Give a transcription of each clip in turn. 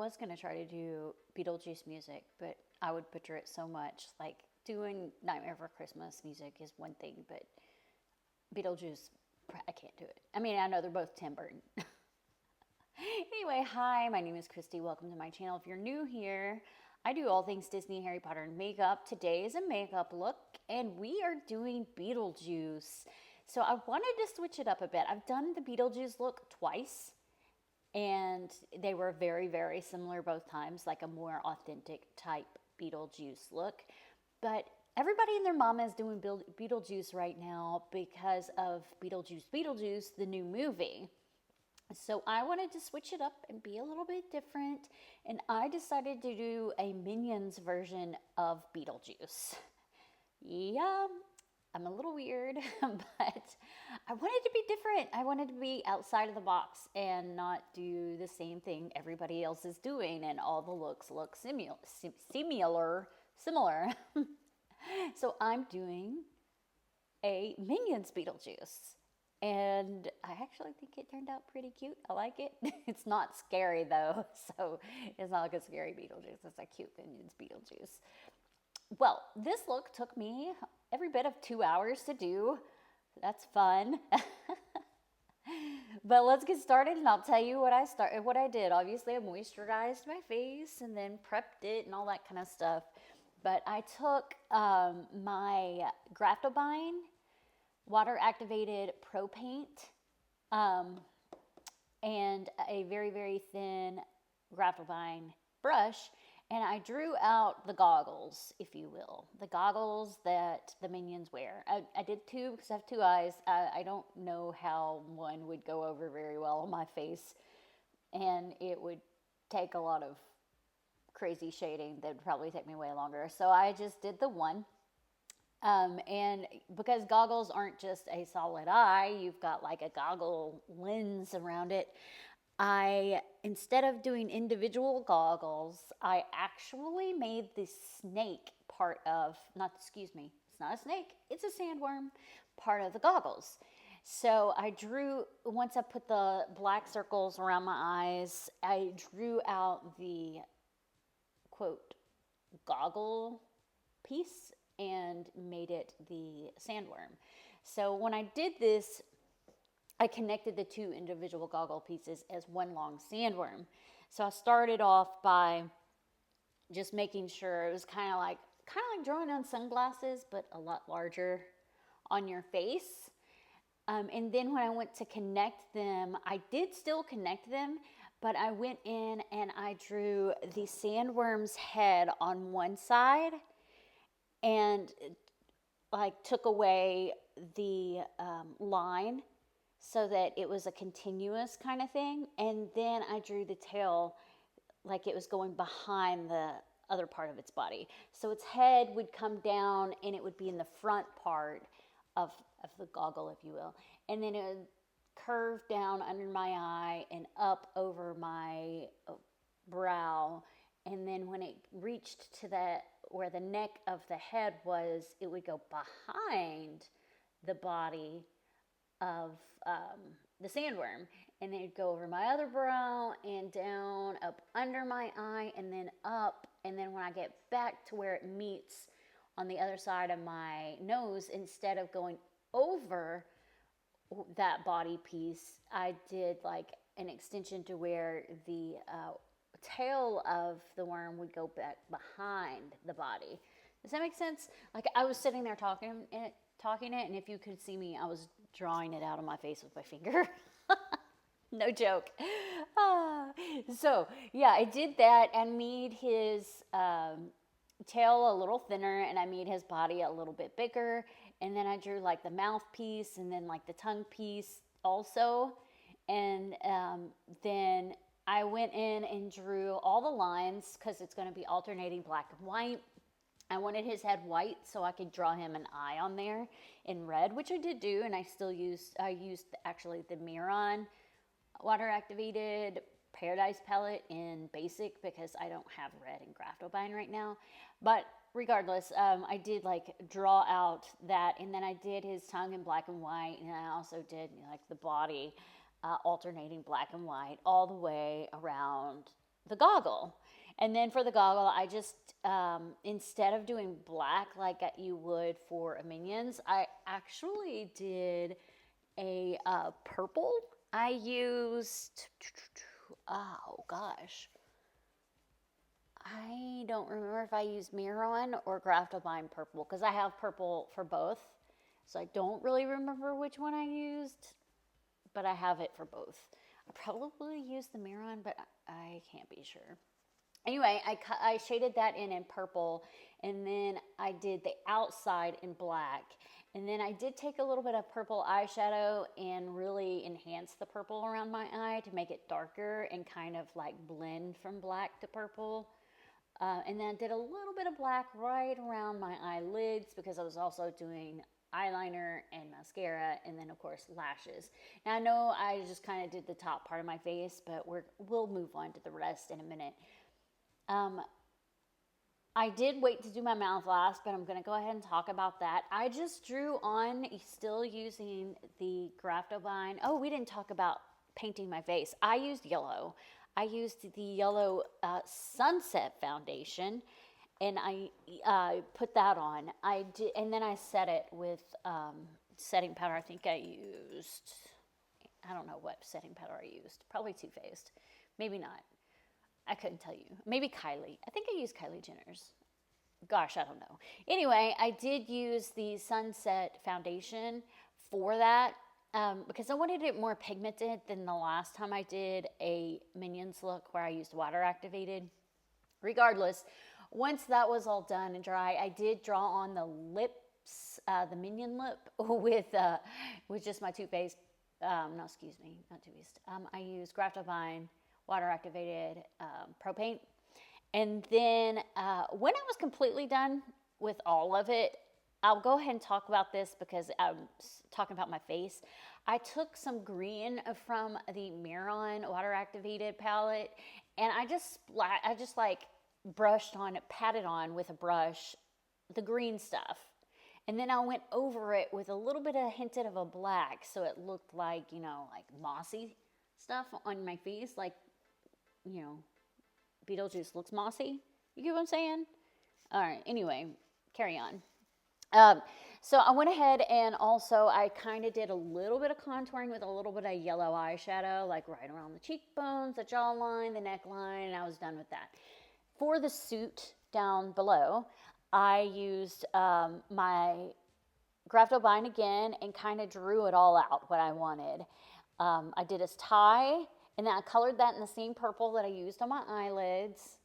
was going to try to do Beetlejuice music, but I would butcher it so much. Like, doing Nightmare Before Christmas music is one thing, but Beetlejuice, I can't do it. I mean, I know they're both Tim Burton. Anyway, hi, my name is Christy. Welcome to my channel. If you're new here, I do all things Disney, Harry Potter, and makeup. Today is a makeup look, and we are doing Beetlejuice. So I wanted to switch it up a bit. I've done the Beetlejuice look twice, and they were very, very similar both times, like a more authentic type Beetlejuice look. But everybody and their mama is doing Beetlejuice right now because of Beetlejuice, the new movie. So I wanted to switch it up and be a little bit different, and I decided to do a Minions version of Beetlejuice. Yeah, I'm a little weird, but I wanted to be different. I wanted to be outside of the box and not do the same thing everybody else is doing, and all the looks look similar. So I'm doing a Minions Beetlejuice. And I actually think it turned out pretty cute. I like it. It's not scary though, so it's not like a scary Beetlejuice. It's a cute Minions Beetlejuice. Well, this look took me every bit of 2 hours to do. That's fun. But let's get started, and I'll tell you what I did. Obviously, I moisturized my face and then prepped it and all that kind of stuff. But I took my Graptobine water activated pro paint and a very, very thin Graptobine brush, and I drew out the goggles, if you will, the goggles that the Minions wear. I did two because I have two eyes. I don't know how one would go over very well on my face, and it would take a lot of crazy shading that would probably take me way longer. So I just did the one. And because goggles aren't just a solid eye, you've got like a goggle lens around it. Instead of doing individual goggles, I actually made the snake part of, it's not a snake, it's a sandworm part of the goggles. So once I put the black circles around my eyes, I drew out the quote goggle piece and made it the sandworm. So when I did this, I connected the two individual goggle pieces as one long sandworm. So I started off by just making sure it was kind of like drawing on sunglasses, but a lot larger on your face. And then when I went to connect them, I did still connect them, but I went in and I drew the sandworm's head on one side and like took away the line so that it was a continuous kind of thing. And then I drew the tail like it was going behind the other part of its body. So its head would come down and it would be in the front part of the goggle, if you will. And then it would curve down under my eye and up over my brow. And then when it reached to that, where the neck of the head was, it would go behind the body of the sandworm. And then it'd go over my other brow and down, up under my eye, and then up. And then when I get back to where it meets on the other side of my nose, instead of going over that body piece, I did like an extension to where the tail of the worm would go back behind the body. Does that make sense? Like I was sitting there talking it, and if you could see me, I was drawing it out of my face with my finger. No joke. So yeah, I did that and made his tail a little thinner, and I made his body a little bit bigger. And then I drew like the mouth piece and then like the tongue piece also. And then I went in and drew all the lines because it's going to be alternating black and white. I wanted his head white so I could draw him an eye on there in red, which I did do, and I used actually the Miron water activated Paradise palette in basic because I don't have red in Graptobine right now. But regardless, I did like draw out that, and then I did his tongue in black and white, and I also did like the body alternating black and white all the way around the goggle. And then for the goggle, I just, instead of doing black like you would for a Minions, I actually did a purple. I used, oh gosh, I don't remember if I used Miron or Graftovine purple, because I have purple for both. So I don't really remember which one I used, but I have it for both. I probably used the Miron, but I can't be sure. Anyway, I shaded that in purple, and then I did the outside in black. And then I did take a little bit of purple eyeshadow and really enhance the purple around my eye to make it darker and kind of like blend from black to purple. And then I did a little bit of black right around my eyelids because I was also doing eyeliner and mascara, and then of course lashes. And I know I just kind of did the top part of my face, but we'll move on to the rest in a minute. I did wait to do my mouth last, but I'm going to go ahead and talk about that. I just drew on, still using the Graftovine. Oh, we didn't talk about painting my face. I used yellow. I used the yellow Sunset foundation, and I put that on. I did, and then I set it with setting powder. I think I used, I don't know what setting powder I used. Probably Too Faced. Maybe not. I couldn't tell you. Maybe Kylie. I think I used Kylie Jenner's. Gosh, I don't know. Anyway, I did use the Sunset foundation for that because I wanted it more pigmented than the last time I did a Minions look where I used water activated. Regardless, once that was all done and dry, I did draw on the lips, the Minion lip with just my Too Faced. Not Too Faced. I used Graftovine water activated pro paint. And then when I was completely done with all of it, I'll go ahead and talk about this because I'm talking about my face. I took some green from the Miron water activated palette, and I just like brushed on it, patted on with a brush the green stuff. And then I went over it with a little bit of hinted of a black, so it looked like, you know, like mossy stuff on my face, like, you know, Beetlejuice looks mossy. You get what I'm saying? All right, anyway, carry on. So I went ahead and also I kind of did a little bit of contouring with a little bit of yellow eyeshadow, like right around the cheekbones, the jawline, the neckline, and I was done with that. For the suit down below, I used my Graftovine again and kind of drew it all out, what I wanted. I did his tie, and then I colored that in the same purple that I used on my eyelids.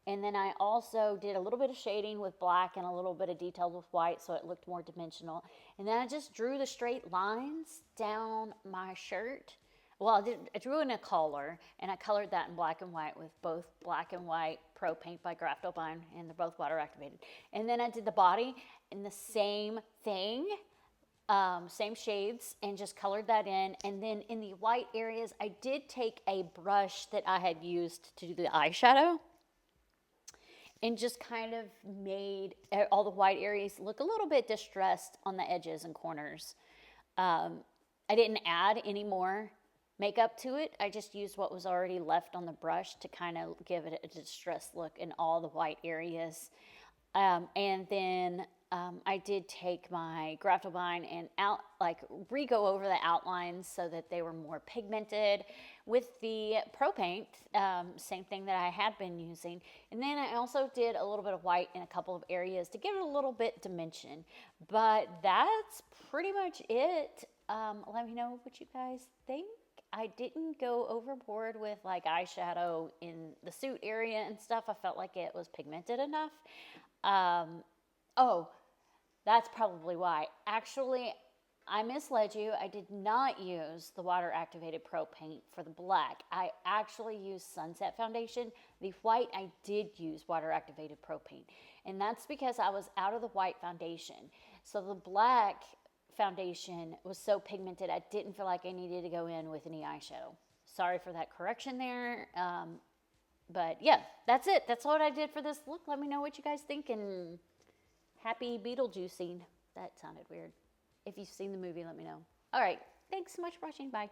And then I also did a little bit of shading with black and a little bit of detail with white so it looked more dimensional. And then I just drew the straight lines down my shirt. Well, I drew in a collar, and I colored that in black and white with both black and white Pro Paint by Graftovine, and they're both water activated. And then I did the body in the same thing, same shades, and just colored that in. And then in the white areas, I did take a brush that I had used to do the eyeshadow and just kind of made all the white areas look a little bit distressed on the edges and corners. I didn't add any more makeup to it. I just used what was already left on the brush to kind of give it a distressed look in all the white areas. And then I did take my Graftovine and re-go over the outlines so that they were more pigmented with the Pro Paint, same thing that I had been using. And then I also did a little bit of white in a couple of areas to give it a little bit dimension. But that's pretty much it. Let me know what you guys think. I didn't go overboard with like eyeshadow in the suit area and stuff. I felt like it was pigmented enough. Oh, that's probably why. Actually, I misled you. I did not use the water activated Pro Paint for the black. I actually used Sunset Foundation. The white, I did use water activated Pro Paint. And that's because I was out of the white foundation. So the black foundation was so pigmented, I didn't feel like I needed to go in with any eyeshadow. Sorry for that correction there. But yeah, that's it. That's what I did for this look. Let me know what you guys think, and happy Beetlejuicing. That sounded weird. If you've seen the movie, let me know. All right. Thanks so much for watching. Bye.